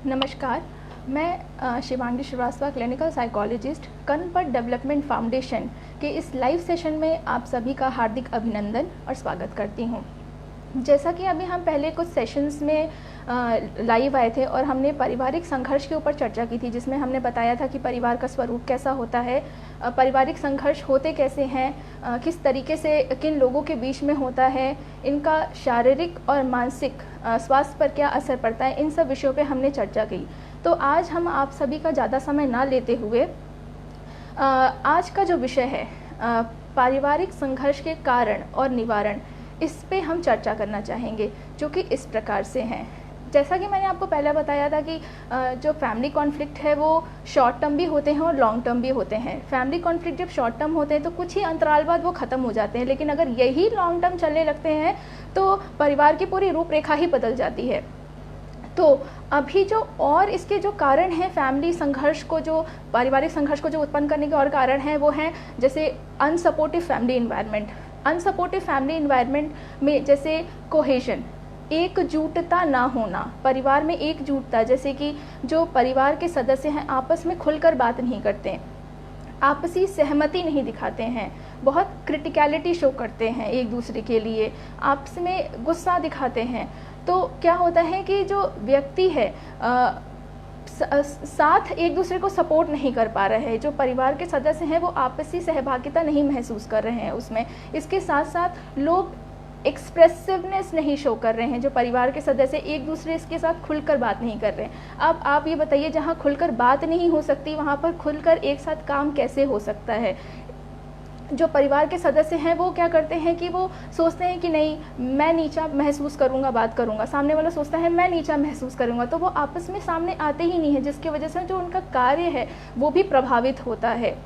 नमस्कार। मैं Shivangi Srivastava, clinical psychologist, Karnapat development foundation के इस लाइव सेशन में आप सभी का हार्दिक अभिनंदन और स्वागत करती हूँ। जैसा कि अभी हम पहले कुछ सेशंस में लाइव आए थे और हमने पारिवारिक संघर्ष के ऊपर चर्चा की थी, जिसमें हमने बताया था कि परिवार का स्वरूप कैसा होता है, पारिवारिक संघर्ष होते कैसे हैं, किस तरीके से किन लोगों के बीच में होता है, इनका शारीरिक और मानसिक स्वास्थ्य पर क्या असर पड़ता है, इन सब विषयों पे हमने चर्चा की। तो आज हम आप सभी का ज़्यादा समय ना लेते हुए आज का जो विषय है पारिवारिक संघर्ष के कारण और निवारण, इस पे हम चर्चा करना चाहेंगे, जो कि इस प्रकार से हैं। जैसा कि मैंने आपको पहले बताया था कि जो फैमिली कॉन्फ्लिक्ट है वो शॉर्ट टर्म भी होते हैं और लॉन्ग टर्म भी होते हैं। फैमिली कॉन्फ्लिक्ट जब शॉर्ट टर्म होते हैं तो कुछ ही अंतराल बाद वो ख़त्म हो जाते हैं, लेकिन अगर यही लॉन्ग टर्म चलने लगते हैं तो परिवार की पूरी रूपरेखा ही बदल जाती है। तो अभी जो और इसके जो कारण हैं फैमिली संघर्ष को, जो पारिवारिक संघर्ष को जो उत्पन्न करने के और कारण हैं, वो हैं जैसे unsupportive family environment. Unsupportive family environment में जैसे कोहेजन, एकजुटता ना होना, परिवार में एकजुटता, जैसे कि जो परिवार के सदस्य हैं आपस में खुलकर बात नहीं करते, आपसी सहमति नहीं दिखाते हैं, बहुत क्रिटिकलिटी शो करते हैं एक दूसरे के लिए, आपस में गुस्सा दिखाते हैं। तो क्या होता है कि जो व्यक्ति है साथ एक दूसरे को सपोर्ट नहीं कर पा रहे हैं, जो परिवार के सदस्य हैं वो आपसी सहभागिता नहीं महसूस कर रहे हैं उसमें। इसके साथ साथ लोग एक्सप्रेसिवनेस नहीं शो कर रहे हैं, जो परिवार के सदस्य एक दूसरे के साथ खुलकर बात नहीं कर रहे हैं। अब आप ये बताइए, जहाँ खुलकर बात नहीं हो सकती वहाँ पर खुलकर एक साथ काम कैसे हो सकता है। जो परिवार के सदस्य हैं वो क्या करते हैं कि वो सोचते हैं कि नहीं, मैं नीचा महसूस करूंगा, बात करूंगा, सामने वाला सोचता है मैं नीचा महसूस करूंगा, तो वो आपस में सामने आते ही नहीं है, जिसकी वजह से जो उनका कार्य है वो भी प्रभावित होता है,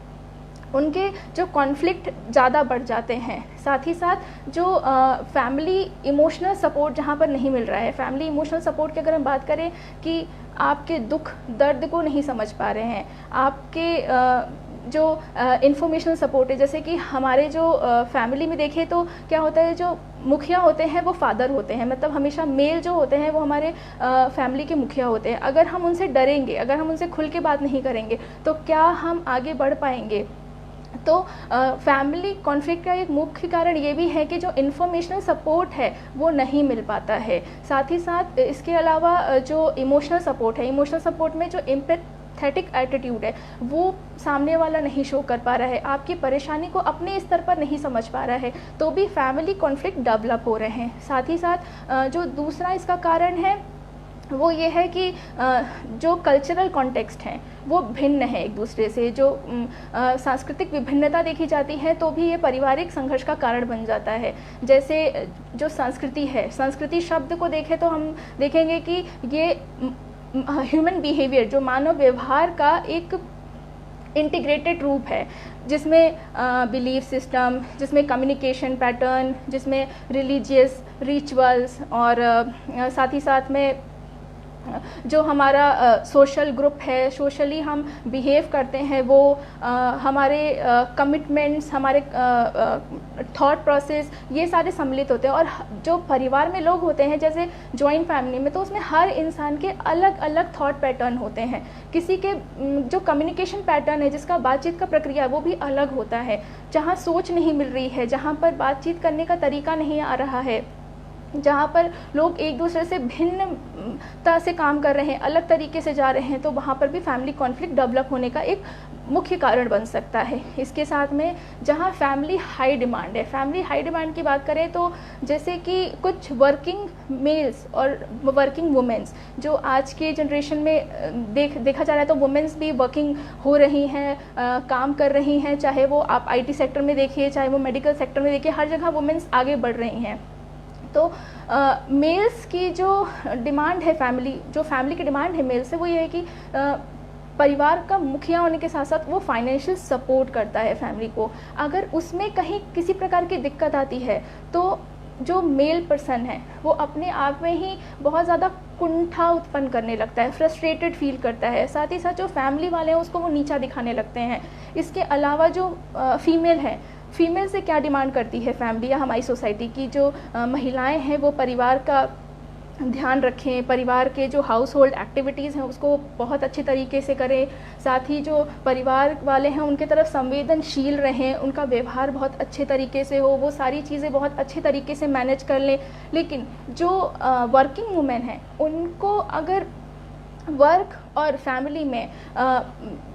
उनके जो कॉन्फ्लिक्ट ज़्यादा बढ़ जाते हैं। साथ ही साथ जो फैमिली इमोशनल सपोर्ट जहाँ पर नहीं मिल रहा है, फैमिली इमोशनल सपोर्ट की अगर हम बात करें कि आपके दुख दर्द को नहीं समझ पा रहे हैं, आपके जो इंफॉर्मेशनल सपोर्ट है, जैसे कि हमारे जो फैमिली में देखें तो क्या होता है, जो मुखिया होते हैं वो फादर होते हैं, मतलब हमेशा मेल जो होते हैं वो हमारे फैमिली के मुखिया होते हैं। अगर हम उनसे डरेंगे, अगर हम उनसे खुल के बात नहीं करेंगे तो क्या हम आगे बढ़ पाएंगे। तो फैमिली कॉन्फ्लिक्ट का एक मुख्य कारण ये भी है कि जो इन्फॉर्मेशनल सपोर्ट है वो नहीं मिल पाता है। साथ ही साथ इसके अलावा जो इमोशनल सपोर्ट है, इमोशनल सपोर्ट में जो एम्पैथेटिक एटीट्यूड है वो सामने वाला नहीं शो कर पा रहा है, आपकी परेशानी को अपने स्तर पर नहीं समझ पा रहा है, तो भी फैमिली कॉन्फ्लिक्ट डेवलप हो रहे हैं। साथ ही साथ जो दूसरा इसका कारण है वो ये है कि जो कल्चरल कॉन्टेक्स्ट हैं वो भिन्न है एक दूसरे से, जो सांस्कृतिक विभिन्नता देखी जाती है तो भी ये पारिवारिक संघर्ष का कारण बन जाता है। जैसे जो संस्कृति है, संस्कृति शब्द को देखें तो हम देखेंगे कि ये ह्यूमन बिहेवियर, जो मानव व्यवहार का एक इंटीग्रेटेड रूप है, जिसमें बिलीफ सिस्टम, जिसमें कम्युनिकेशन पैटर्न, जिसमें रिलीजियस रिचुअल्स और साथ ही साथ में जो हमारा सोशल ग्रुप है, सोशली हम बिहेव करते हैं, वो हमारे कमिटमेंट्स, हमारे थॉट प्रोसेस, ये सारे सम्मिलित होते हैं। और जो परिवार में लोग होते हैं, जैसे जॉइंट फैमिली में, तो उसमें हर इंसान के अलग अलग थॉट पैटर्न होते हैं। किसी के जो कम्युनिकेशन पैटर्न है, जिसका बातचीत का प्रक्रिया है, वो भी अलग होता है। जहाँ सोच नहीं मिल रही है, जहाँ पर बातचीत करने का तरीका नहीं आ रहा है, जहाँ पर लोग एक दूसरे से भिन्नता से काम कर रहे हैं, अलग तरीके से जा रहे हैं, तो वहाँ पर भी फैमिली कॉन्फ्लिक्ट डेवलप होने का एक मुख्य कारण बन सकता है। इसके साथ में जहाँ फैमिली हाई डिमांड है, फैमिली हाई डिमांड की बात करें तो जैसे कि कुछ वर्किंग मेल्स और वर्किंग वुमेंस, जो आज के जनरेशन में देखा जा रहा है, तो वुमेंस भी वर्किंग हो रही हैं, काम कर रही हैं, चाहे वो आप IT सेक्टर में देखिए, चाहे वो मेडिकल सेक्टर में देखिए, हर जगह वुमेंस आगे बढ़ रही हैं। तो मेल्स की जो डिमांड है, जो फैमिली की डिमांड है मेल से, वो ये है कि परिवार का मुखिया होने के साथ साथ वो फाइनेंशियल सपोर्ट करता है फैमिली को। अगर उसमें कहीं किसी प्रकार की दिक्कत आती है तो जो मेल पर्सन है वो अपने आप में ही बहुत ज़्यादा कुंठा उत्पन्न करने लगता है, फ्रस्ट्रेटेड फील करता है। साथ ही साथ जो फैमिली वाले हैं उसको वो नीचा दिखाने लगते हैं। इसके अलावा जो फीमेल है, फीमेल से क्या डिमांड करती है फैमिली या हमारी सोसाइटी की, जो महिलाएं हैं वो परिवार का ध्यान रखें, परिवार के जो हाउस होल्ड एक्टिविटीज़ हैं उसको बहुत अच्छे तरीके से करें, साथ ही जो परिवार वाले हैं उनके तरफ संवेदनशील रहें, उनका व्यवहार बहुत अच्छे तरीके से हो, वो सारी चीज़ें बहुत अच्छे तरीके से मैनेज कर लें। लेकिन जो वर्किंग वुमेन हैं उनको अगर वर्क और फैमिली में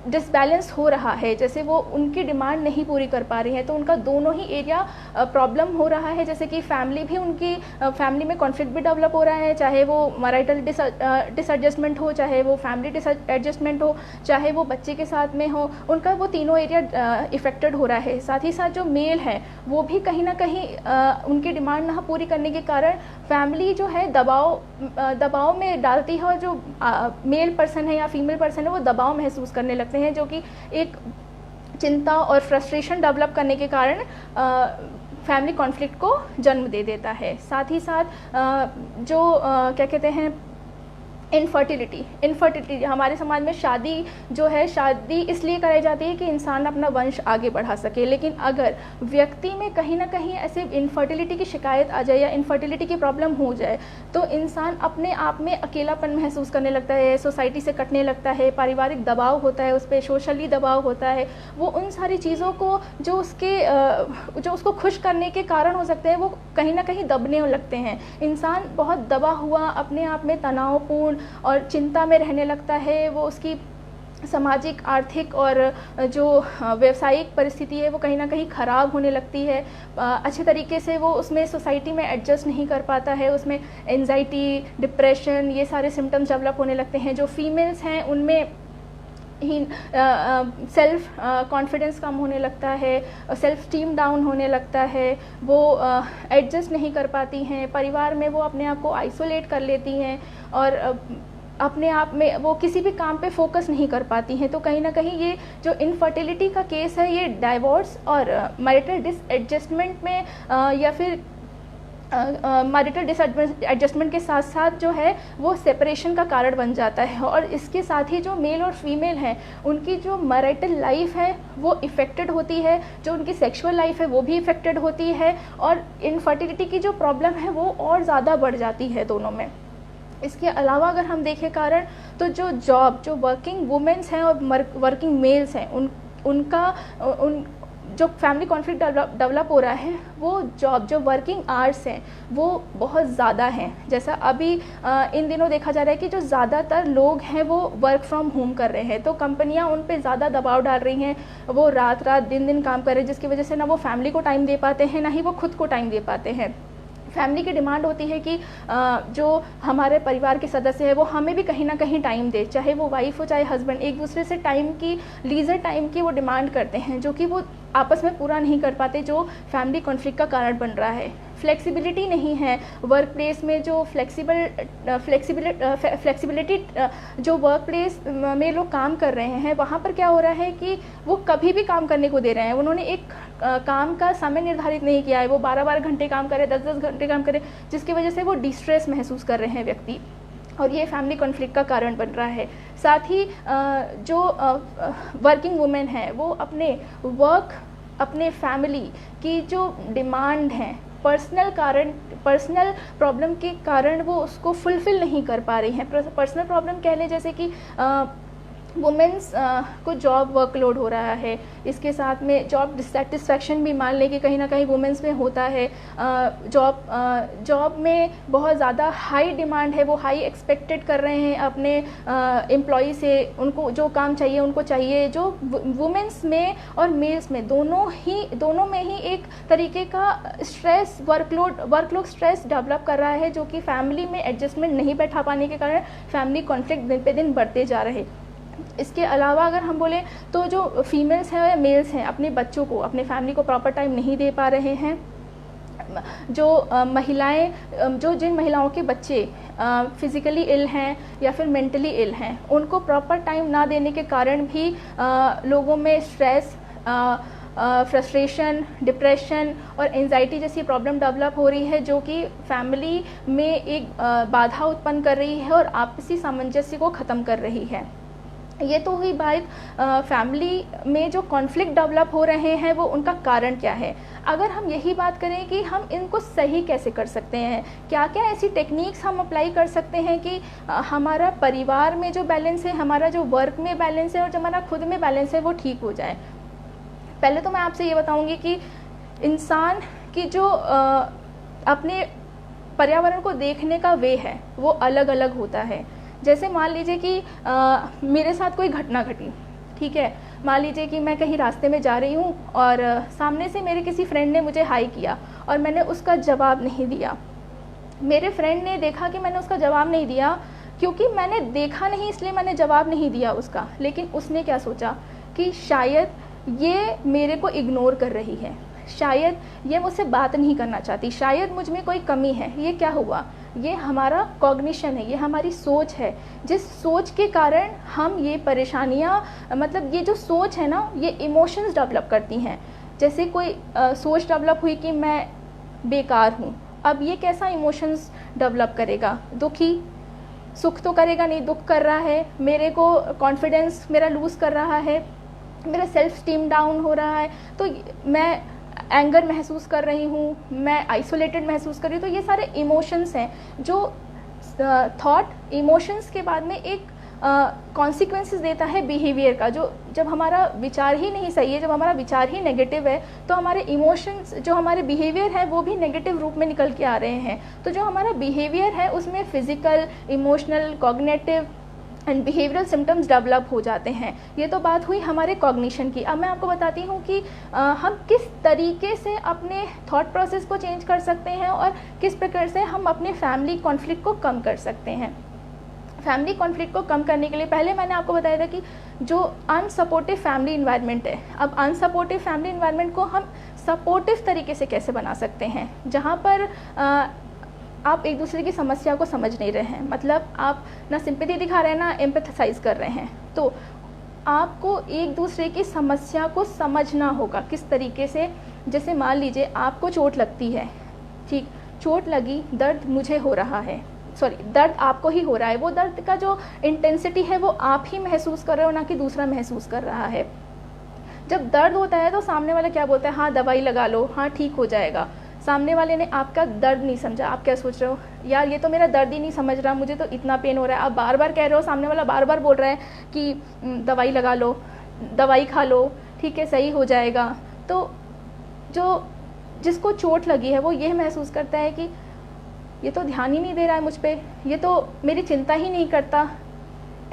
डिसबैलेंस हो रहा है, जैसे वो उनकी डिमांड नहीं पूरी कर पा रही हैं, तो उनका दोनों ही एरिया प्रॉब्लम हो रहा है। जैसे कि फैमिली भी उनकी फैमिली में कॉन्फ्लिक्ट भी डेवलप हो रहा है, चाहे वो मैरिटल डिसएडजस्टमेंट हो, चाहे वो फैमिली डिसएडजस्टमेंट हो, चाहे वो बच्चे के साथ में हो, उनका वो तीनों एरिया इफ़ेक्टेड हो रहा है। साथ ही साथ जो मेल है वो भी कहीं ना कहीं उनकी डिमांड ना पूरी करने के कारण फैमिली जो है दबाव में डालती है, और जो मेल पर्सन है या फीमेल पर्सन है वो दबाव महसूस करने लगते हैं, जो कि एक चिंता और फ्रस्ट्रेशन डेवलप करने के कारण फैमिली कॉन्फ्लिक्ट को जन्म दे देता है। साथ ही साथ क्या कहते हैं, इनफर्टिलिटी हमारे समाज में शादी इसलिए कराई जाती है कि इंसान अपना वंश आगे बढ़ा सके, लेकिन अगर व्यक्ति में कहीं ना कहीं ऐसे इनफर्टिलिटी की शिकायत आ जाए या इनफर्टिलिटी की प्रॉब्लम हो जाए तो इंसान अपने आप में अकेलापन महसूस करने लगता है, सोसाइटी से कटने लगता है, पारिवारिक दबाव होता है उस पर, सोशली दबाव होता है। वो उन सारी चीज़ों को जो उसको खुश करने के कारण हो सकते हैं वो कहीं ना कहीं दबने लगते हैं। इंसान बहुत दबा हुआ, अपने आप में तनावपूर्ण और चिंता में रहने लगता है, वो उसकी सामाजिक, आर्थिक और जो व्यावसायिक परिस्थिति है वो कहीं ना कहीं ख़राब होने लगती है। अच्छे तरीके से वो उसमें सोसाइटी में एडजस्ट नहीं कर पाता है, उसमें एंजाइटी, डिप्रेशन, ये सारे सिम्टम्स डेवलप होने लगते हैं। जो फीमेल्स हैं उनमें ही सेल्फ कॉन्फिडेंस कम होने लगता है, सेल्फ स्टीम डाउन होने लगता है, वो एडजस्ट नहीं कर पाती हैं, परिवार में वो अपने आप को आइसोलेट कर लेती हैं और अपने आप में वो किसी भी काम पे फोकस नहीं कर पाती हैं। तो कहीं ना कहीं ये जो इनफर्टिलिटी का केस है ये डाइवोर्स और मैरिटल डिसएडजस्टमेंट में या फिर मैरिटल डिसएडजस्टमेंट के साथ साथ जो है वो सेपरेशन का कारण बन जाता है। और इसके साथ ही जो मेल और फीमेल हैं उनकी जो मैरिटल लाइफ है वो इफ़ेक्टेड होती है, जो उनकी सेक्सुअल लाइफ है वो भी इफ़ेक्टेड होती है, और इनफर्टिलिटी की जो प्रॉब्लम है वो और ज़्यादा बढ़ जाती है दोनों में। इसके अलावा अगर हम देखें कारण, तो जो वर्किंग वुमेन्स हैं और वर्किंग मेल्स हैं उन जो फैमिली कॉन्फ्लिक्ट डेवलप हो रहा है वो जो वर्किंग आवर्स हैं वो बहुत ज़्यादा हैं। जैसा अभी इन दिनों देखा जा रहा है कि जो ज़्यादातर लोग हैं वो वर्क फ्रॉम होम कर रहे हैं, तो कंपनियां उन पे ज़्यादा दबाव डाल रही हैं, वो रात दिन काम कर रहे हैं, जिसकी वजह से ना वो फैमिली को टाइम दे पाते हैं, ना ही वो खुद को टाइम दे पाते हैं। फैमिली की डिमांड होती है कि जो हमारे परिवार के सदस्य हैं वो हमें भी कहीं ना कहीं टाइम दे, चाहे वो वाइफ हो चाहे हस्बैंड, एक दूसरे से लीजर टाइम की वो डिमांड करते हैं, जो कि वो आपस में पूरा नहीं कर पाते, जो फैमिली कॉन्फ्लिक्ट का कारण बन रहा है। फ्लेक्सिबिलिटी नहीं है वर्क प्लेस में, जो फ्लेक्सिबिलिटी जो वर्क प्लेस में लोग काम कर रहे हैं वहाँ पर क्या हो रहा है कि वो कभी भी काम करने को दे रहे हैं, उन्होंने एक काम का समय निर्धारित नहीं किया है, वो 12-12 घंटे काम करे, 10-10 घंटे काम करे, जिसकी वजह से वो डिस्ट्रेस महसूस कर रहे हैं व्यक्ति, और ये फैमिली कॉन्फ्लिक्ट का कारण बन रहा है। साथ ही जो वर्किंग वुमेन है वो अपने फैमिली की जो डिमांड है पर्सनल प्रॉब्लम के कारण वो उसको फुलफ़िल नहीं कर पा रही हैं। पर्सनल प्रॉब्लम कह लें, जैसे कि वुमेन्स को जॉब वर्कलोड हो रहा है, इसके साथ में जॉब डिससेटिस्फैक्शन भी मान लें कि कहीं ना कहीं वुमेन्स में होता है। जॉब में बहुत ज़्यादा हाई डिमांड है, वो हाई एक्सपेक्टेड कर रहे हैं अपने एम्प्लॉय से, उनको जो काम चाहिए उनको चाहिए, जो वुमेन्स में और मेल्स में दोनों में ही एक तरीके का स्ट्रेस, वर्कलोड स्ट्रेस डेवलप कर रहा है, जो कि फैमिली में एडजस्टमेंट नहीं बैठा पाने के कारण फैमिली कॉन्फ्लिक्ट दिन पे दिन बढ़ते जा रहे। इसके अलावा अगर हम बोलें तो जो फीमेल्स हैं या मेल्स हैं अपने बच्चों को, अपने फैमिली को प्रॉपर टाइम नहीं दे पा रहे हैं। जिन महिलाओं के बच्चे फिज़िकली इल हैं या फिर मेंटली इल हैं, उनको प्रॉपर टाइम ना देने के कारण भी लोगों में स्ट्रेस, फ्रस्ट्रेशन, डिप्रेशन और एंजाइटी जैसी प्रॉब्लम डेवलप हो रही है, जो कि फैमिली में एक बाधा उत्पन्न कर रही है और आपसी सामंजस्य को ख़त्म कर रही है। ये तो हुई बात फैमिली में जो कॉन्फ्लिक्ट डेवलप हो रहे हैं वो उनका कारण क्या है। अगर हम यही बात करें कि हम इनको सही कैसे कर सकते हैं, क्या क्या ऐसी टेक्निक्स हम अप्लाई कर सकते हैं कि हमारा परिवार में जो बैलेंस है, हमारा जो वर्क में बैलेंस है और जो हमारा खुद में बैलेंस है वो ठीक हो जाए। पहले तो मैं आपसे ये बताऊंगी कि इंसान की जो अपने पर्यावरण को देखने का वे है वो अलग अलग होता है। जैसे मान लीजिए कि मेरे साथ कोई घटना घटी, ठीक है, मान लीजिए कि मैं कहीं रास्ते में जा रही हूँ और सामने से मेरे किसी फ्रेंड ने मुझे हाई किया और मैंने उसका जवाब नहीं दिया। मेरे फ्रेंड ने देखा कि मैंने उसका जवाब नहीं दिया, क्योंकि मैंने देखा नहीं इसलिए मैंने जवाब नहीं दिया उसका, लेकिन उसने क्या सोचा कि शायद ये मेरे को इग्नोर कर रही है, शायद ये मुझसे बात नहीं करना चाहती, शायद मुझ में कोई कमी है। ये क्या हुआ, ये हमारा कॉग्निशन है, ये हमारी सोच है, जिस सोच के कारण हम ये परेशानियाँ, मतलब ये जो सोच है ना, ये इमोशंस डेवलप करती हैं। जैसे कोई सोच डेवलप हुई कि मैं बेकार हूँ, अब ये कैसा इमोशंस डेवलप करेगा, दुखी, सुख तो करेगा नहीं, दुख कर रहा है, मेरे को कॉन्फिडेंस मेरा लूज़ कर रहा है, मेरा सेल्फ स्टीम डाउन हो रहा है, तो मैं एंगर महसूस कर रही हूँ, मैं आइसोलेटेड महसूस कर रही हूँ। तो ये सारे इमोशंस हैं जो थॉट इमोशंस के बाद में एक कॉन्सिक्वेंसेस देता है बिहेवियर का। जो जब हमारा विचार ही नहीं सही है, जब हमारा विचार ही नेगेटिव है, तो हमारे इमोशंस, जो हमारे बिहेवियर है वो भी नेगेटिव रूप में निकल के आ रहे हैं। तो जो हमारा बिहेवियर है उसमें physical, emotional, cognitive and behavioural symptoms develop हो जाते हैं। ये तो बात हुई हमारे कॉग्निशन की। अब मैं आपको बताती हूँ कि हम किस तरीके से अपने थॉट प्रोसेस को चेंज कर सकते हैं और किस प्रकार से हम अपने फैमिली कॉन्फ्लिक्ट को कम कर सकते हैं। फैमिली कॉन्फ्लिक्ट को कम करने के लिए पहले मैंने आपको बताया था कि जो अनसपोर्टिव फैमिली इन्वायरमेंट है, अब अनसपोर्टिव फैमिली इन्वायरमेंट को हम सपोर्टिव तरीके से कैसे बना सकते हैं, जहाँ पर आप एक दूसरे की समस्या को समझ नहीं रहे हैं, मतलब आप ना सिंपैथी दिखा रहे हैं ना एम्पैथाइज कर रहे हैं। तो आपको एक दूसरे की समस्या को समझना होगा किस तरीके से। जैसे मान लीजिए आपको चोट लगती है, ठीक, चोट लगी, दर्द मुझे हो रहा है, सॉरी दर्द आपको ही हो रहा है, वो दर्द का जो इंटेंसिटी है वो आप ही महसूस कर रहे हो, ना कि दूसरा महसूस कर रहा है। जब दर्द होता है तो सामने वाला क्या बोलता है, हाँ दवाई लगा लो, हाँ ठीक हो जाएगा। सामने वाले ने आपका दर्द नहीं समझा। आप क्या सोच रहे हो, यार ये तो मेरा दर्द ही नहीं समझ रहा, मुझे तो इतना पेन हो रहा है। आप बार बार कह रहे हो, सामने वाला बार बार बोल रहा है कि दवाई लगा लो, दवाई खा लो, ठीक है सही हो जाएगा। तो जो जिसको चोट लगी है वो ये महसूस करता है कि ये तो ध्यान ही नहीं दे रहा है मुझ पर, ये तो मेरी चिंता ही नहीं करता।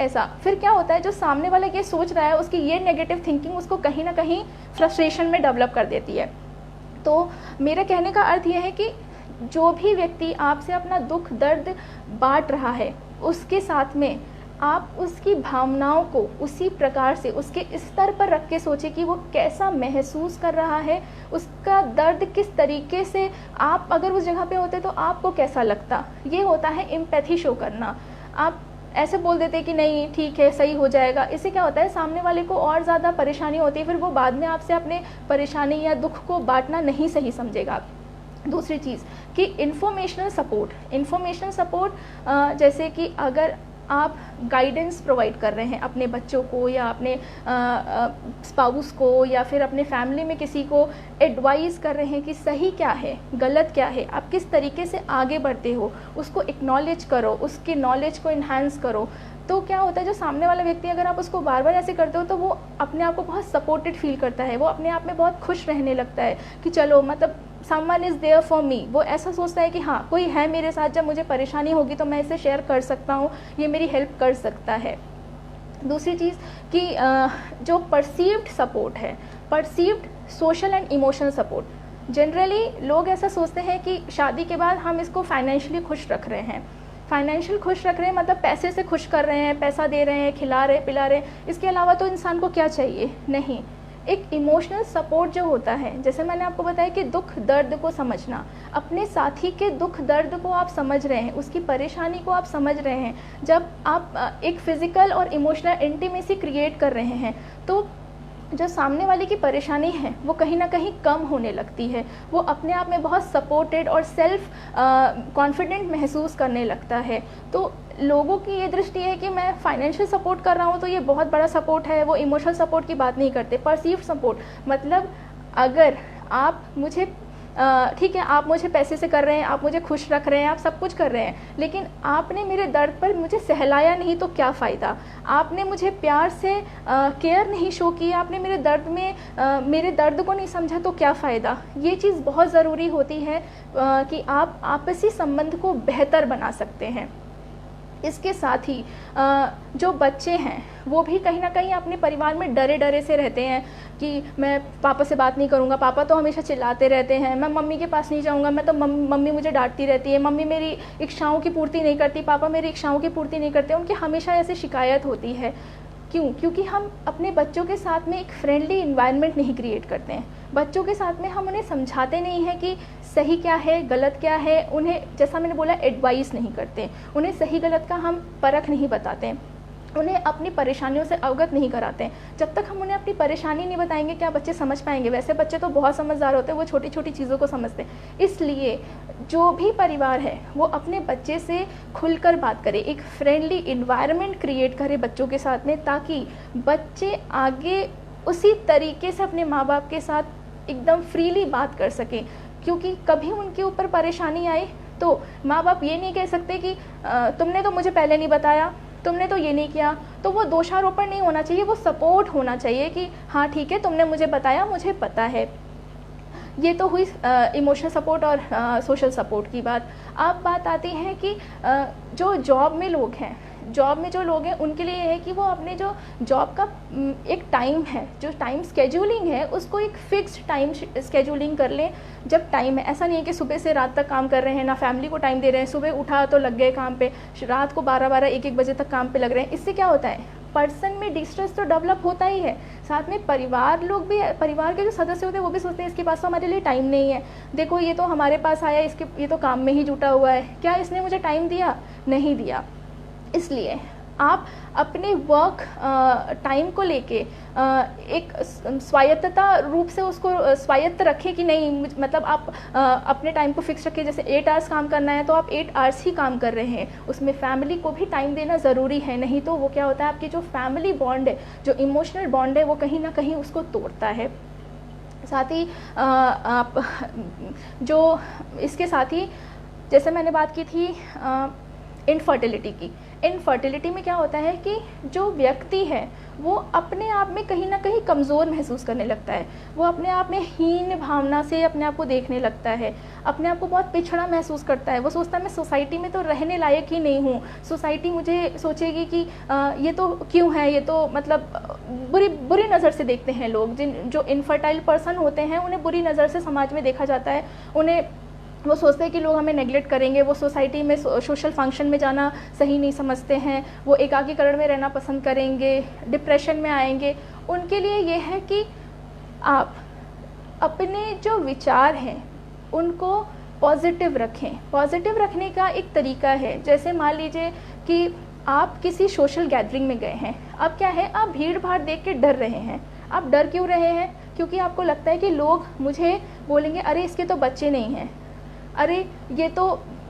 ऐसा फिर क्या होता है, जो सामने वाला ये सोच रहा है उसकी ये नेगेटिव थिंकिंग उसको कहीं ना कहीं फ्रस्ट्रेशन में डेवलप कर देती है। तो मेरे कहने का अर्थ यह है कि जो भी व्यक्ति आपसे अपना दुख दर्द बांट रहा है, उसके साथ में आप उसकी भावनाओं को उसी प्रकार से उसके स्तर पर रख के सोचें कि वो कैसा महसूस कर रहा है, उसका दर्द किस तरीके से, आप अगर उस जगह पे होते तो आपको कैसा लगता। ये होता है एम्पैथी शो करना। आप ऐसे बोल देते कि नहीं ठीक है सही हो जाएगा, इससे क्या होता है सामने वाले को और ज़्यादा परेशानी होती है, फिर वो बाद में आपसे अपने परेशानी या दुख को बांटना नहीं सही समझेगा। दूसरी चीज़ कि इन्फॉर्मेशनल सपोर्ट, जैसे कि अगर आप गाइडेंस प्रोवाइड कर रहे हैं अपने बच्चों को या अपने स्पाउस को या फिर अपने फैमिली में किसी को एडवाइस कर रहे हैं कि सही क्या है गलत क्या है, आप किस तरीके से आगे बढ़ते हो, उसको एक्नॉलेज करो, उसके नॉलेज को इन्हांस करो। तो क्या होता है, जो सामने वाला व्यक्ति अगर आप उसको बार बार ऐसे करते हो तो वो अपने आप को बहुत सपोर्टेड फील करता है, वो अपने आप में बहुत खुश रहने लगता है कि चलो मतलब someone is there for me. वो ऐसा सोचता है कि हाँ कोई है मेरे साथ, जब मुझे परेशानी होगी तो मैं इसे शेयर कर सकता हूँ, ये मेरी हेल्प कर सकता है। दूसरी चीज़ कि जो परसीव्ड सपोर्ट है, perceived social and emotional support, generally लोग ऐसा सोचते हैं कि शादी के बाद हम इसको फाइनेंशियली खुश रख रहे हैं, फाइनेंशियल खुश रख रहे हैं मतलब पैसे से खुश कर रहे हैं, पैसा दे रहे हैं, खिला रहे पिला रहे, इसके अलावा तो इंसान को क्या चाहिए, नहीं। एक इमोशनल सपोर्ट जो होता है, जैसे मैंने आपको बताया कि दुख दर्द को समझना, अपने साथी के दुख दर्द को आप समझ रहे हैं, उसकी परेशानी को आप समझ रहे हैं, जब आप एक फिज़िकल और इमोशनल इंटीमेसी क्रिएट कर रहे हैं तो जो सामने वाले की परेशानी है वो कहीं ना कहीं कम होने लगती है, वो अपने आप में बहुत सपोर्टेड और सेल्फ कॉन्फिडेंट महसूस करने लगता है। तो लोगों की ये दृष्टि है कि मैं फाइनेंशियल सपोर्ट कर रहा हूँ तो ये बहुत बड़ा सपोर्ट है, वो इमोशनल सपोर्ट की बात नहीं करते। परसीव्ड सपोर्ट मतलब अगर आप मुझे ठीक है, आप मुझे पैसे से कर रहे हैं, आप मुझे खुश रख रहे हैं, आप सब कुछ कर रहे हैं, लेकिन आपने मेरे दर्द पर मुझे सहलाया नहीं तो क्या फ़ायदा। आपने मुझे प्यार से केयर नहीं शो किया, आपने मेरे दर्द में मेरे दर्द को नहीं समझा तो क्या फ़ायदा। ये चीज़ बहुत ज़रूरी होती है कि आप आपसी संबंध को बेहतर बना सकते हैं। इसके साथ ही जो बच्चे हैं वो भी कहीं ना कहीं अपने परिवार में डरे डरे से रहते हैं कि मैं पापा से बात नहीं करूँगा, पापा तो हमेशा चिल्लाते रहते हैं, मैं मम्मी के पास नहीं जाऊँगा, मैं तो मम्मी मुझे डांटती रहती है, मम्मी मेरी इच्छाओं की पूर्ति नहीं करती, पापा मेरी इच्छाओं की पूर्ति नहीं करते। उनकी हमेशा ऐसी शिकायत होती है। क्यों? क्योंकि हम अपने बच्चों के साथ में एक फ्रेंडली इन्वायरमेंट नहीं क्रिएट करते हैं। बच्चों के साथ में हम उन्हें समझाते नहीं हैं कि सही क्या है, गलत क्या है। उन्हें, जैसा मैंने बोला, एडवाइस नहीं करते, उन्हें सही गलत का हम परख नहीं बताते, उन्हें अपनी परेशानियों से अवगत नहीं कराते। जब तक हम उन्हें अपनी परेशानी नहीं बताएंगे क्या बच्चे समझ पाएंगे। वैसे बच्चे तो बहुत समझदार होते हैं, वो छोटी छोटी चीज़ों को समझते हैं। इसलिए जो भी परिवार है वो अपने बच्चे से खुलकर बात करे, एक फ्रेंडली इन्वायरमेंट क्रिएट करे बच्चों के साथ में, ताकि बच्चे आगे उसी तरीके से अपने माँ बाप के साथ एकदम फ्रीली बात कर सकें। क्योंकि कभी उनके ऊपर परेशानी आए तो माँ बाप ये नहीं कह सकते कि तुमने तो मुझे पहले नहीं बताया, तुमने तो ये नहीं किया। तो वो दोषारोपण नहीं होना चाहिए, वो सपोर्ट होना चाहिए कि हाँ ठीक है, तुमने मुझे बताया, मुझे पता है। ये तो हुई इमोशनल सपोर्ट और सोशल सपोर्ट की बात। अब बात आती है कि जो जॉब में लोग हैं, जॉब में जो लोग हैं उनके लिए ये है कि वो अपने जो जॉब का एक टाइम है, जो टाइम स्केड्यूलिंग है, उसको एक फिक्स्ड टाइम स्केड्यूलिंग कर लें। जब टाइम है, ऐसा नहीं है कि सुबह से रात तक काम कर रहे हैं, ना फैमिली को टाइम दे रहे हैं, सुबह उठा तो लग गए काम पे, रात को 12-12 1-1 बजे तक काम पे लग रहे हैं। इससे क्या होता है, पर्सन में डिस्ट्रेस तो डेवलप होता ही है, साथ में परिवार लोग भी, परिवार के जो सदस्य होते हैं वो भी सोचते हैं इसके पास तो हमारे लिए टाइम नहीं है, देखो ये तो हमारे पास आया, ये तो काम में ही जुटा हुआ है, क्या इसने मुझे टाइम दिया? नहीं दिया। इसलिए आप अपने वर्क टाइम को लेके एक स्वायत्तता रूप से उसको स्वायत्त रखें कि नहीं, मतलब आप अपने टाइम को फिक्स रखें। जैसे 8 आवर्स काम करना है तो आप 8 आवर्स ही काम कर रहे हैं, उसमें फैमिली को भी टाइम देना ज़रूरी है। नहीं तो वो क्या होता है, आपकी जो फैमिली बॉन्ड है, जो इमोशनल बॉन्ड है, वो कहीं ना कहीं उसको तोड़ता है। साथ ही आप जो इसके साथ ही जैसे मैंने बात की थी इनफर्टिलिटी की, इनफर्टिलिटी में क्या होता है कि जो व्यक्ति है वो अपने आप में कहीं ना कहीं कमज़ोर महसूस करने लगता है, वो अपने आप में हीन भावना से अपने आप को देखने लगता है, अपने आप को बहुत पिछड़ा महसूस करता है। वो सोचता है मैं सोसाइटी में तो रहने लायक ही नहीं हूँ, सोसाइटी मुझे सोचेगी कि ये तो क्यों है, ये तो मतलब बुरी नज़र से देखते हैं लोग। जो इनफर्टाइल पर्सन होते हैं उन्हें बुरी नज़र से समाज में देखा जाता है, उन्हें वो सोचते हैं कि लोग हमें नेगलेक्ट करेंगे, वो सोसाइटी में सोशल फंक्शन में जाना सही नहीं समझते हैं, वो एकाकीकरण में रहना पसंद करेंगे, डिप्रेशन में आएंगे। उनके लिए ये है कि आप अपने जो विचार हैं उनको पॉजिटिव रखें। पॉजिटिव रखने का एक तरीका है, जैसे मान लीजिए कि आप किसी सोशल गैदरिंग में गए हैं, अब क्या है, आप भीड़ भाड़ देख के डर रहे हैं। आप डर क्यों रहे हैं? क्योंकि आपको लगता है कि लोग मुझे बोलेंगे अरे इसके तो बच्चे नहीं हैं, अरे ये तो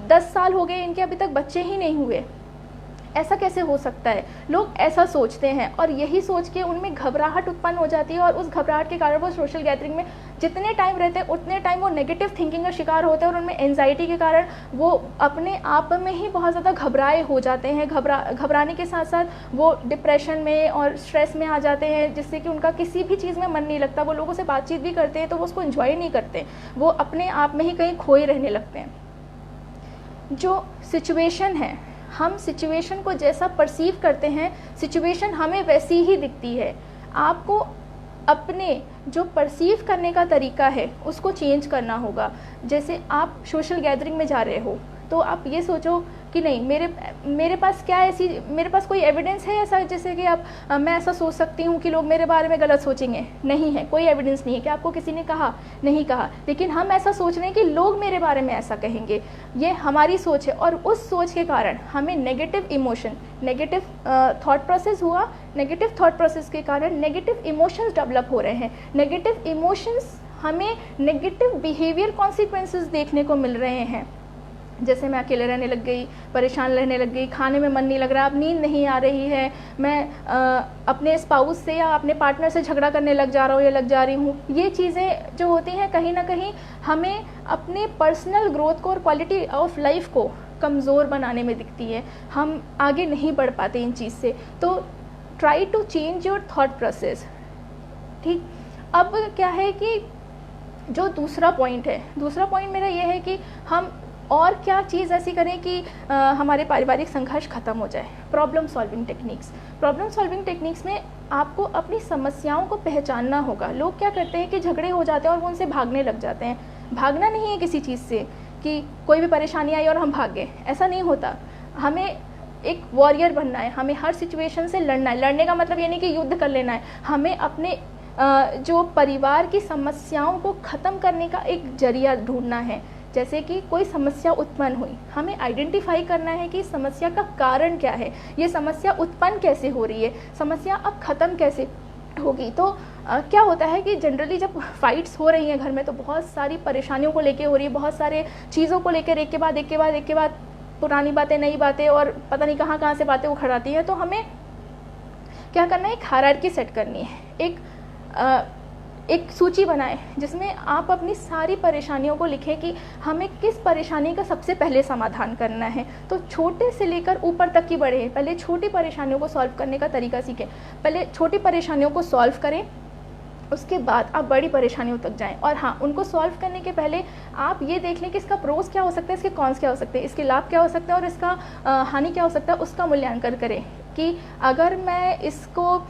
10 साल हो गए इनके अभी तक बच्चे ही नहीं हुए, ऐसा कैसे हो सकता है। लोग ऐसा सोचते हैं और यही सोच के उनमें घबराहट उत्पन्न हो जाती है, और उस घबराहट के कारण वो सोशल गैदरिंग में जितने टाइम रहते हैं उतने टाइम वो नेगेटिव थिंकिंग का शिकार होते हैं, और उनमें एंजाइटी के कारण वो अपने आप में ही बहुत ज़्यादा घबराए हो जाते हैं। घबराने के साथ साथ वो डिप्रेशन में और स्ट्रेस में आ जाते हैं, जिससे कि उनका किसी भी चीज़ में मन नहीं लगता। वो लोगों से बातचीत भी करते हैं तो वो उसको एंजॉय नहीं करते, वो अपने आप में ही कहीं खोए रहने लगते हैं। जो सिचुएशन है, हम सिचुएशन को जैसा परसीव करते हैं, सिचुएशन हमें वैसी ही दिखती है। आपको अपने जो परसीव करने का तरीका है उसको चेंज करना होगा। जैसे आप सोशल गैदरिंग में जा रहे हो तो आप ये सोचो कि नहीं मेरे पास क्या ऐसी, मेरे पास कोई एविडेंस है ऐसा जैसे कि आप मैं ऐसा सोच सकती हूँ कि लोग मेरे बारे में गलत सोचेंगे? नहीं है, कोई एविडेंस नहीं है। क्या आपको किसी ने कहा? नहीं कहा, लेकिन हम ऐसा सोच रहे हैं कि लोग मेरे बारे में ऐसा कहेंगे। ये हमारी सोच है, और उस सोच के कारण हमें negative emotion, negative thought process हुआ, नेगेटिव थॉट प्रोसेस के कारण नेगेटिव इमोशंस डेवलप हो रहे हैं। नेगेटिव इमोशंस हमें नेगेटिव बिहेवियर कॉन्सिक्वेंसेस देखने को मिल रहे हैं। जैसे मैं अकेले रहने लग गई, परेशान रहने लग गई, खाने में मन नहीं लग रहा, अब नींद नहीं आ रही है, मैं अपने स्पाउस से या अपने पार्टनर से झगड़ा करने लग जा रहा हूँ या लग जा रही हूँ। ये चीज़ें जो होती हैं कहीं ना कहीं हमें अपने पर्सनल ग्रोथ को और क्वालिटी ऑफ लाइफ को कमज़ोर बनाने में दिखती है। हम आगे नहीं बढ़ पाते इन चीज़ से। तो try to change your thought process. ठीक, अब क्या है कि जो दूसरा पॉइंट है, दूसरा पॉइंट मेरा ये है कि हम और क्या चीज़ ऐसी करें कि हमारे पारिवारिक संघर्ष खत्म हो जाए। Problem solving techniques. Problem solving techniques में आपको अपनी समस्याओं को पहचानना होगा। लोग क्या करते हैं कि झगड़े हो जाते हैं और वो उनसे भागने लग जाते हैं। भागना नहीं है किसी चीज़ से कि कोई भी परेशानी आई और हम भाग गए, ऐसा नहीं होता। हमें एक वॉरियर बनना है, हमें हर सिचुएशन से लड़ना है। लड़ने का मतलब ये नहीं कि युद्ध कर लेना है, हमें अपने जो परिवार की समस्याओं को ख़त्म करने का एक जरिया ढूंढना है। जैसे कि कोई समस्या उत्पन्न हुई, हमें आइडेंटिफाई करना है कि समस्या का कारण क्या है, ये समस्या उत्पन्न कैसे हो रही है, समस्या अब ख़त्म कैसे होगी। तो क्या होता है कि जनरली जब फाइट्स हो रही हैं घर में तो बहुत सारी परेशानियों को लेके हो रही है, बहुत सारे चीज़ों को लेकर एक के बाद पुरानी बातें, नई बातें और पता नहीं कहाँ से बातें उखड़ आती हैं। तो हमें क्या करना है, एक हायरार्की सेट करनी है। एक सूची बनाएं जिसमें आप अपनी सारी परेशानियों को लिखें कि हमें किस परेशानी का सबसे पहले समाधान करना है। तो छोटे से लेकर ऊपर तक की बढ़े, पहले छोटी परेशानियों को सॉल्व करने का तरीका सीखें। पहले छोटी परेशानियों को सॉल्व करें, उसके बाद आप बड़ी परेशानियों तक जाएं। और हाँ, उनको सॉल्व करने के पहले आप ये देख लें कि इसका प्रोस क्या हो सकता है, इसके कॉन्स क्या हो सकते हैं, इसके लाभ क्या हो सकते हैं और इसका हानि क्या हो सकता है, उसका मूल्यांकन करें कि अगर मैं इसको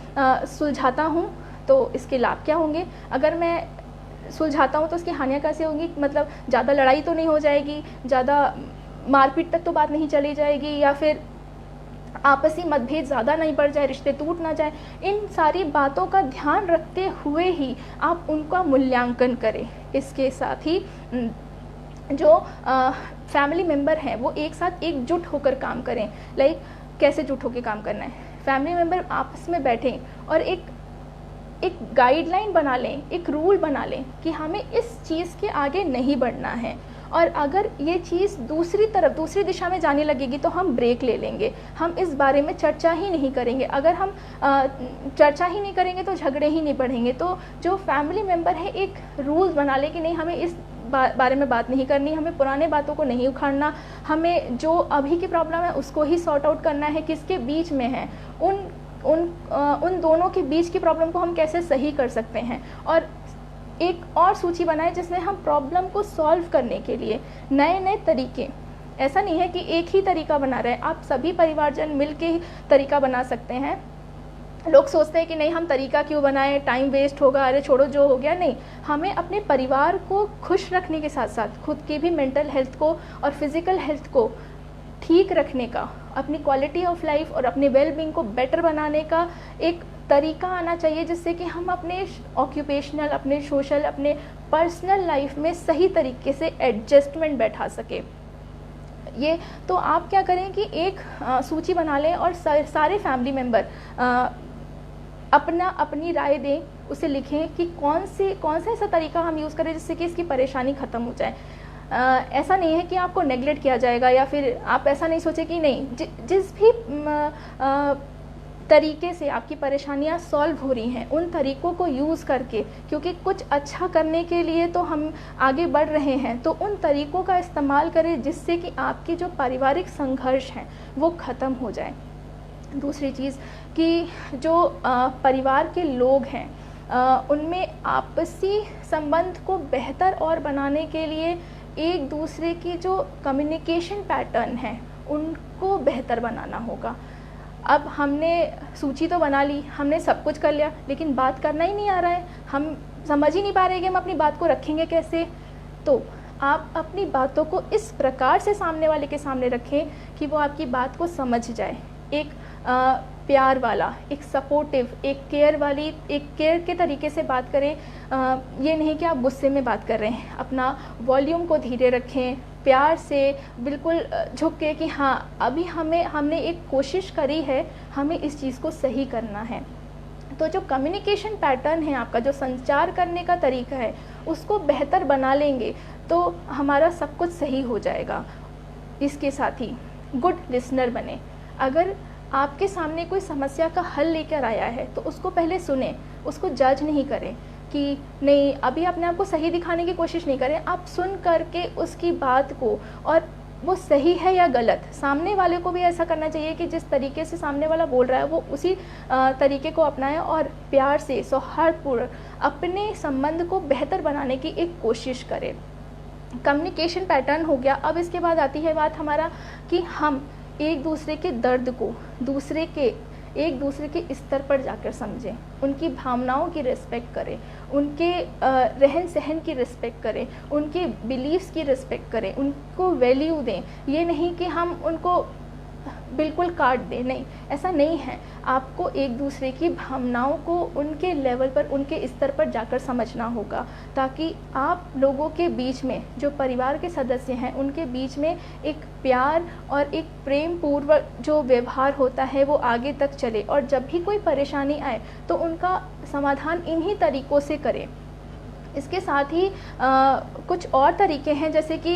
सुलझाता हूँ तो इसके लाभ क्या होंगे, अगर मैं सुलझाता हूँ तो इसकी हानियाँ कैसे होंगी। मतलब ज़्यादा लड़ाई तो नहीं हो जाएगी, ज़्यादा मारपीट तक तो बात नहीं चली जाएगी, या फिर आपसी मतभेद ज़्यादा नहीं बढ़ जाए, रिश्ते टूट ना जाए। इन सारी बातों का ध्यान रखते हुए ही आप उनका मूल्यांकन करें। इसके साथ ही जो फैमिली मेम्बर हैं वो एक साथ एकजुट होकर काम करें। लाइक कैसे जुट होकर काम करना है, फैमिली मेम्बर आपस में बैठें और एक गाइडलाइन बना लें, एक रूल बना लें कि हमें इस चीज़ के आगे नहीं बढ़ना है, और अगर ये चीज़ दूसरी दिशा में जाने लगेगी तो हम ब्रेक ले लेंगे, हम इस बारे में चर्चा ही नहीं करेंगे। अगर हम चर्चा ही नहीं करेंगे तो झगड़े ही नहीं बढ़ेंगे। तो जो फैमिली मेम्बर है एक रूल्स बना ले कि नहीं, हमें इस बारे में बात नहीं करनी, हमें पुराने बातों को नहीं उखाड़ना, हमें जो अभी की प्रॉब्लम है उसको ही सॉर्ट आउट करना है, किसके बीच में है, उन दोनों के बीच की प्रॉब्लम को हम कैसे सही कर सकते हैं। और एक और सूची बनाएं जिसमें हम प्रॉब्लम को सॉल्व करने के लिए नए नए तरीके, ऐसा नहीं है कि एक ही तरीका बना रहे हैं, आप सभी परिवारजन मिल के ही तरीका बना सकते हैं। लोग सोचते हैं कि नहीं हम तरीका क्यों बनाएं, टाइम वेस्ट होगा, अरे छोड़ो जो हो गया। नहीं, हमें अपने परिवार को खुश रखने के साथ साथ खुद की भी मेंटल हेल्थ को और फिज़िकल हेल्थ को ठीक रखने का, अपनी क्वालिटी ऑफ लाइफ और अपने वेलबींग को बेटर बनाने का एक तरीका आना चाहिए, जिससे कि हम अपने ऑक्यूपेशनल, अपने सोशल, अपने पर्सनल लाइफ में सही तरीके से एडजस्टमेंट बैठा सके। ये तो आप क्या करें कि एक सूची बना लें और सारे फैमिली मेम्बर अपनी राय दें, उसे लिखें कि कौन सा ऐसा तरीका हम यूज़ करें जिससे कि इसकी परेशानी ख़त्म हो जाए। ऐसा नहीं है कि आपको नेगलेक्ट किया जाएगा, या फिर आप ऐसा नहीं सोचें कि नहीं जिस भी तरीके से आपकी परेशानियां सॉल्व हो रही हैं उन तरीकों को यूज़ करके, क्योंकि कुछ अच्छा करने के लिए तो हम आगे बढ़ रहे हैं, तो उन तरीकों का इस्तेमाल करें जिससे कि आपके जो पारिवारिक संघर्ष हैं वो ख़त्म हो जाए। दूसरी चीज़ कि जो परिवार के लोग हैं उनमें आपसी संबंध को बेहतर और बनाने के लिए एक दूसरे की जो कम्युनिकेशन पैटर्न है उनको बेहतर बनाना होगा। अब हमने सूची तो बना ली, हमने सब कुछ कर लिया, लेकिन बात करना ही नहीं आ रहा है, हम समझ ही नहीं पा रहे कि हम अपनी बात को रखेंगे कैसे। तो आप अपनी बातों को इस प्रकार से सामने वाले के सामने रखें कि वो आपकी बात को समझ जाए। एक प्यार वाला, एक सपोर्टिव, एक केयर के तरीके से बात करें। ये नहीं कि आप गुस्से में बात कर रहे हैं। अपना वॉल्यूम को धीरे रखें, प्यार से बिल्कुल झुक के कि हाँ अभी हमने एक कोशिश करी है, हमें इस चीज़ को सही करना है। तो जो कम्युनिकेशन पैटर्न है आपका, जो संचार करने का तरीका है, उसको बेहतर बना लेंगे तो हमारा सब कुछ सही हो जाएगा। इसके साथ ही गुड लिसनर बने। अगर आपके सामने कोई समस्या का हल लेकर आया है तो उसको पहले सुने, उसको जज नहीं करें कि नहीं, अभी अपने आप को सही दिखाने की कोशिश नहीं करें। आप सुन करके उसकी बात को, और वो सही है या गलत, सामने वाले को भी ऐसा करना चाहिए कि जिस तरीके से सामने वाला बोल रहा है वो उसी तरीके को अपनाएं और प्यार से सौहार्दपूर्ण अपने संबंध को बेहतर बनाने की एक कोशिश करें। कम्युनिकेशन पैटर्न हो गया। अब इसके बाद आती है बात हमारा कि हम एक दूसरे के दर्द को एक दूसरे के स्तर पर जाकर समझें, उनकी भावनाओं की रिस्पेक्ट करें, उनके रहन सहन की रिस्पेक्ट करें, उनके बिलीव्स की रिस्पेक्ट करें, उनको वैल्यू दें। ये नहीं कि हम उनको बिल्कुल काट दें, नहीं, ऐसा नहीं है। आपको एक दूसरे की भावनाओं को उनके लेवल पर, उनके स्तर पर जाकर समझना होगा, ताकि आप लोगों के बीच में, जो परिवार के सदस्य हैं, उनके बीच में एक प्यार और एक प्रेम पूर्वक जो व्यवहार होता है वो आगे तक चले। और जब भी कोई परेशानी आए तो उनका समाधान इन्हीं तरीक़ों से करें। इसके साथ ही कुछ और तरीके हैं, जैसे कि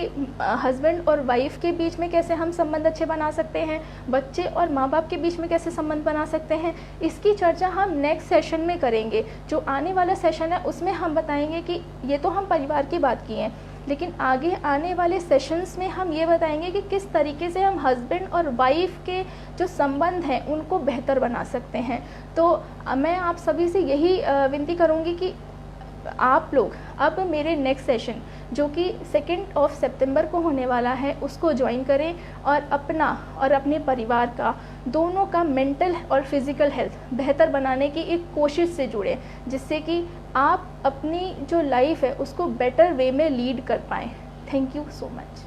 हस्बैंड और वाइफ के बीच में कैसे हम संबंध अच्छे बना सकते हैं, बच्चे और माँ बाप के बीच में कैसे संबंध बना सकते हैं। इसकी चर्चा हम नेक्स्ट सेशन में करेंगे। जो आने वाला सेशन है उसमें हम बताएंगे कि ये तो हम परिवार की बात की हैं, लेकिन आगे आने वाले सेशंस में हम ये बताएंगे कि किस तरीके से हम हस्बैंड और वाइफ के जो संबंध हैं उनको बेहतर बना सकते हैं। तो मैं आप सभी से यही विनती करूँगी कि आप लोग अब मेरे नेक्स्ट सेशन जो कि 2 सितंबर को होने वाला है उसको ज्वाइन करें और अपना और अपने परिवार का, दोनों का मेंटल और फिज़िकल हेल्थ बेहतर बनाने की एक कोशिश से जुड़ें, जिससे कि आप अपनी जो लाइफ है उसको बेटर वे में लीड कर पाएँ। Thank you so much.